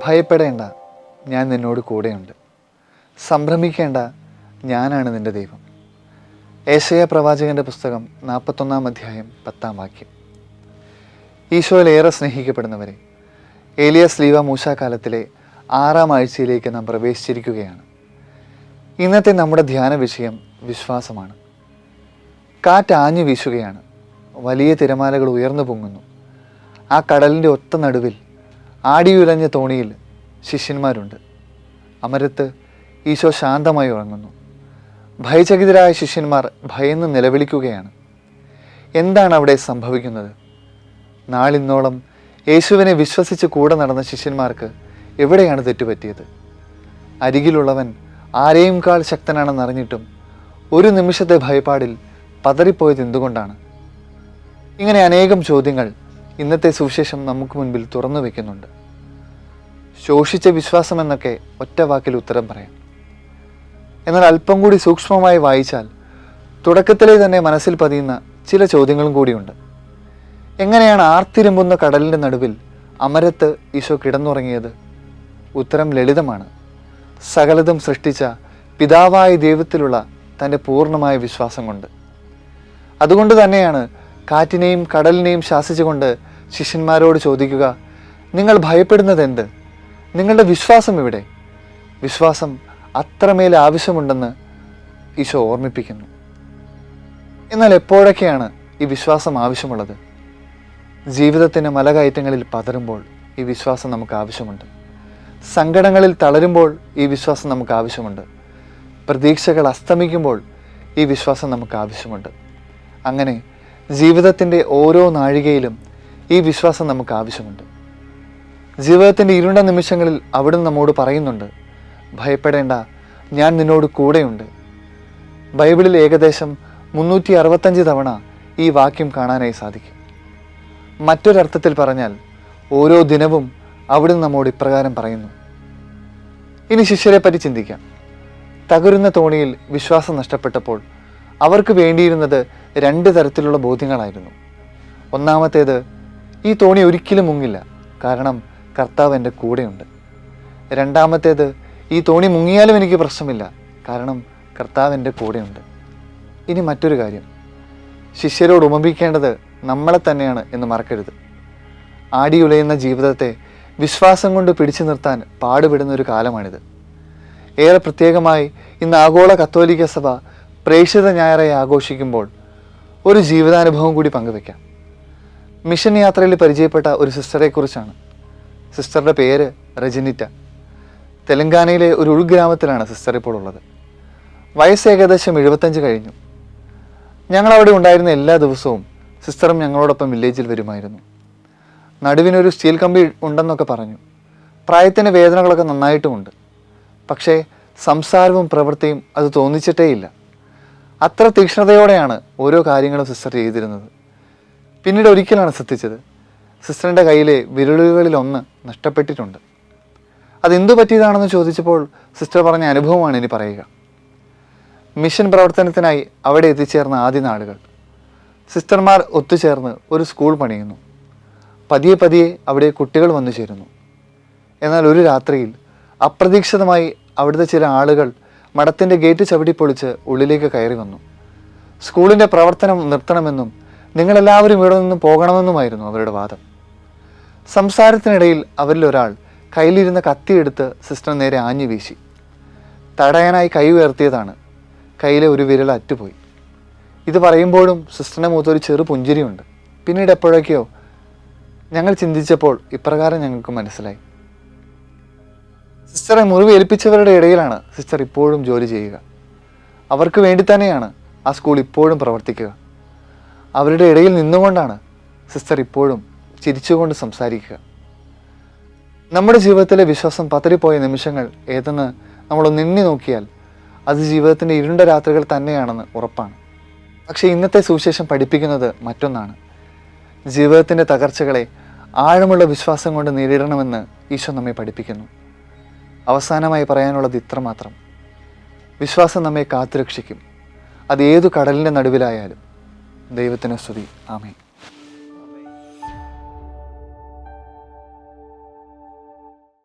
ഭയപ്പെടേണ്ട, ഞാൻ നിന്നോട് കൂടെയുണ്ട്. സംഭ്രമിക്കേണ്ട, ഞാനാണ് നിൻ്റെ ദൈവം. ഏശയ്യാ പ്രവാചകൻ്റെ പുസ്തകം 41 അധ്യായം 10 വാക്യം. ഈശോയിൽ ഏറെ സ്നേഹിക്കപ്പെടുന്നവരെ, ഏലിയ സ്ലീവ മൂശ കാലത്തിലെ 6-ാം ആഴ്ചയിലേക്ക് നാം പ്രവേശിച്ചിരിക്കുകയാണ്. ഇന്നത്തെ നമ്മുടെ ധ്യാന വിഷയം വിശ്വാസമാണ്. കാറ്റ് ആഞ്ഞു വീശുകയാണ്. വലിയ തിരമാലകൾ ഉയർന്നു പൊങ്ങുന്നു. ആ കടലിൻ്റെ ഒത്ത നടുവിൽ ആടിയുലഞ്ഞ തോണിയിൽ ശിഷ്യന്മാരുണ്ട്. അമരത്ത് ഈശോ ശാന്തമായി ഉറങ്ങുന്നു. ഭയചകിതരായ ശിഷ്യന്മാർ ഭയന്ന് നിലവിളിക്കുകയാണ്. എന്താണ് അവിടെ സംഭവിക്കുന്നത്? നാളിന്നോളം യേശുവിനെ വിശ്വസിച്ച് കൂടെ നടന്ന ശിഷ്യന്മാർക്ക് എവിടെയാണ് തെറ്റുപറ്റിയത്? അരികിലുള്ളവൻ ആരെയും കാൾ ശക്തനാണെന്നറിഞ്ഞിട്ടും ഒരു നിമിഷത്തെ ഭയപ്പാടിൽ പതറിപ്പോയത് എന്തുകൊണ്ടാണ്? ഇങ്ങനെ അനേകം ചോദ്യങ്ങൾ ഇന്നത്തെ സുവിശേഷം നമുക്ക് മുൻപിൽ തുറന്നു വയ്ക്കുന്നുണ്ട്. ശോഷിച്ച വിശ്വാസം എന്നൊക്കെ ഒറ്റ വാക്കിൽ ഉത്തരം പറയാം. എന്നാൽ അല്പം കൂടി സൂക്ഷ്മമായി വായിച്ചാൽ തുടക്കത്തിലെ തന്നെ മനസ്സിൽ പതിയുന്ന ചില ചോദ്യങ്ങളും കൂടിയുണ്ട്. എങ്ങനെയാണ് ആർത്തിരമ്പുന്ന കടലിൻ്റെ നടുവിൽ അമരത്ത് ഈശോ കിടന്നുറങ്ങിയത്? ഉത്തരം ലളിതമാണ്. സകലതും സൃഷ്ടിച്ച പിതാവായ ദൈവത്തിലുള്ള തൻ്റെ പൂർണ്ണമായ വിശ്വാസം കൊണ്ട്. അതുകൊണ്ട് തന്നെയാണ് കാറ്റിനെയും കടലിനെയും ശാസിച്ചുകൊണ്ട് ശിഷ്യന്മാരോട് ചോദിക്കുക, നിങ്ങൾ ഭയപ്പെടുന്നത് എന്ത്? നിങ്ങളുടെ വിശ്വാസം എവിടെ? വിശ്വാസം അത്രമേൽ ആവശ്യമുണ്ടെന്ന് ഈശോ ഓർമ്മിപ്പിക്കുന്നു. എന്നാൽ എപ്പോഴൊക്കെയാണ് ഈ വിശ്വാസം ആവശ്യമുള്ളത്? ജീവിതത്തിൻ്റെ മലകയറ്റങ്ങളിൽ പതറുമ്പോൾ ഈ വിശ്വാസം നമുക്ക് ആവശ്യമുണ്ട്. സങ്കടങ്ങളിൽ തളരുമ്പോൾ ഈ വിശ്വാസം നമുക്ക് ആവശ്യമുണ്ട്. പ്രതീക്ഷകൾ അസ്തമിക്കുമ്പോൾ ഈ വിശ്വാസം നമുക്ക് ആവശ്യമുണ്ട്. അങ്ങനെ ജീവിതത്തിൻ്റെ ഓരോ നാഴികയിലും ഈ വിശ്വാസം നമുക്ക് ആവശ്യമുണ്ട്. ജീവിതത്തിൻ്റെ ഇരുണ്ട നിമിഷങ്ങളിൽ അവിടുന്ന് നമ്മോട് പറയുന്നുണ്ട്, ഭയപ്പെടേണ്ട, ഞാൻ നിന്നോട് കൂടെയുണ്ട്. ബൈബിളിൽ ഏകദേശം 365 തവണ ഈ വാക്യം കാണാനായി സാധിക്കും. മറ്റൊരർത്ഥത്തിൽ പറഞ്ഞാൽ ഓരോ ദിനവും അവിടുന്ന് നമ്മോട് ഇപ്രകാരം പറയുന്നു. ഇനി ശിഷ്യരെ പറ്റി ചിന്തിക്കാം. തകരുന്ന തോണിയിൽ വിശ്വാസം നഷ്ടപ്പെട്ടപ്പോൾ അവർക്ക് വേണ്ടിയിരുന്നത് 2 തരത്തിലുള്ള ബോധ്യങ്ങളായിരുന്നു. ഒന്നാമത്തേത്, ഈ തോണി ഒരിക്കലും മുങ്ങില്ല, കാരണം കർത്താവ് എൻ്റെ കൂടെയുണ്ട്. രണ്ടാമത്തേത്, ഈ തോണി മുങ്ങിയാലും എനിക്ക് പ്രശ്നമില്ല, കാരണം കർത്താവ് എൻ്റെ കൂടെയുണ്ട്. ഇനി മറ്റൊരു കാര്യം, ശിഷ്യരോട് ഉപമിക്കേണ്ടത് നമ്മളെ തന്നെയാണ് എന്ന് മറക്കരുത്. ആടിയുലയുന്ന ജീവിതത്തെ വിശ്വാസം കൊണ്ട് പിടിച്ചു നിർത്താൻ പാടുപെടുന്ന ഒരു കാലമാണിത്. ഏറെ പ്രത്യേകമായി ഇന്ന് ആഗോള കത്തോലിക്ക സഭ പ്രേക്ഷിത ഞായറായി ആഘോഷിക്കുമ്പോൾ ഒരു ജീവിതാനുഭവം കൂടി പങ്കുവെക്കാം. മിഷൻ യാത്രയിൽ പരിചയപ്പെട്ട ഒരു സിസ്റ്ററെക്കുറിച്ചാണ്. സിസ്റ്ററുടെ പേര് റെജിനിറ്റ. തെലങ്കാനയിലെ ഒരു ഉൾഗ്രാമത്തിലാണ് സിസ്റ്റർ ഇപ്പോൾ ഉള്ളത്. വയസ്സ് ഏകദേശം 75 കഴിഞ്ഞു. ഞങ്ങളവിടെ ഉണ്ടായിരുന്ന എല്ലാ ദിവസവും സിസ്റ്ററും ഞങ്ങളോടൊപ്പം വില്ലേജിൽ വരുമായിരുന്നു. നടുവിനൊരു സ്റ്റീൽ കമ്പി ഉണ്ടെന്നൊക്കെ പറഞ്ഞു. പ്രായത്തിൻ്റെ വേദനകളൊക്കെ നന്നായിട്ടുമുണ്ട്. പക്ഷേ സംസാരവും പ്രവൃത്തിയും അത് തോന്നിച്ചിട്ടേയില്ല. അത്ര തീക്ഷ്ണതയോടെയാണ് ഓരോ കാര്യങ്ങളും സിസ്റ്റർ ചെയ്തിരുന്നത്. പിന്നീട് ഒരിക്കലാണ് ശ്രദ്ധിച്ചത്, സിസ്റ്ററിൻ്റെ കയ്യിലെ വിരലുകളിലൊന്ന് നഷ്ടപ്പെട്ടിട്ടുണ്ട്. അതെന്തു പറ്റിയതാണെന്ന് ചോദിച്ചപ്പോൾ സിസ്റ്റർ പറഞ്ഞ അനുഭവമാണ് ഇനി പറയുക. മിഷൻ പ്രവർത്തനത്തിനായി അവിടെ എത്തിച്ചേർന്ന ആദ്യ നാളുകൾ സിസ്റ്റർമാർ ഒത്തുചേർന്ന് ഒരു സ്കൂൾ പണിയുന്നു. പതിയെ പതിയെ അവിടെ കുട്ടികൾ വന്നു ചേരുന്നു. എന്നാൽ ഒരു രാത്രിയിൽ അപ്രതീക്ഷിതമായി അവിടുത്തെ ചില ആളുകൾ മഠത്തിൻ്റെ ഗേറ്റ് ചവിട്ടിപ്പൊളിച്ച് ഉള്ളിലേക്ക് കയറി വന്നു. സ്കൂളിൻ്റെ പ്രവർത്തനം നിർത്തണമെന്നും നിങ്ങളെല്ലാവരും ഇവിടെ നിന്നും പോകണമെന്നുമായിരുന്നു അവരുടെ വാദം. സംസാരത്തിനിടയിൽ അവരിൽ ഒരാൾ കയ്യിലിരുന്ന കത്തിയെടുത്ത് സിസ്റ്റർ നേരെ ആഞ്ഞു വീശി. തടയാനായി കൈ ഉയർത്തിയതാണ്. കയ്യിലെ ഒരു വിരൽ അറ്റുപോയി. ഇത് പറയുമ്പോഴും സിസ്റ്ററിൻ്റെ മുഖത്തൊരു ചെറു പുഞ്ചിരിയുണ്ട്. പിന്നീട് എപ്പോഴൊക്കെയോ ഞങ്ങൾ ചിന്തിച്ചപ്പോൾ ഇപ്രകാരം ഞങ്ങൾക്ക് മനസ്സിലായി, സിസ്റ്ററെ മുറിവ് ഏൽപ്പിച്ചവരുടെ ഇടയിലാണ് സിസ്റ്റർ ഇപ്പോഴും ജോലി ചെയ്യുക. അവർക്ക് വേണ്ടി തന്നെയാണ് ആ സ്കൂൾ ഇപ്പോഴും പ്രവർത്തിക്കുക. അവരുടെ ഇടയിൽ നിന്നുകൊണ്ടാണ് സിസ്റ്റർ ഇപ്പോഴും ചിരിച്ചുകൊണ്ട് സംസാരിക്കുക. നമ്മുടെ ജീവിതത്തിലെ വിശ്വാസം പതറിപ്പോയ നിമിഷങ്ങൾ ഏതെന്ന് നമ്മളൊന്ന് എണ്ണി നോക്കിയാൽ അത് ജീവിതത്തിൻ്റെ ഇരുണ്ട രാത്രികൾ തന്നെയാണെന്ന് ഉറപ്പാണ്. പക്ഷേ ഇന്നത്തെ സുവിശേഷം പഠിപ്പിക്കുന്നത് മറ്റൊന്നാണ്. ജീവിതത്തിൻ്റെ തകർച്ചകളെ ആഴമുള്ള വിശ്വാസം കൊണ്ട് നേരിടണമെന്ന് ഈശോ നമ്മെ പഠിപ്പിക്കുന്നു. അവസാനമായി പറയാനുള്ളത് ഇത്രമാത്രം: വിശ്വാസം നമ്മെ കാത്തുരക്ഷിക്കും. അത് ഏതു കടലിൻ്റെ നടുവിലായാലും. ദൈവത്തിന് സ്തുതി. ആമേൻ.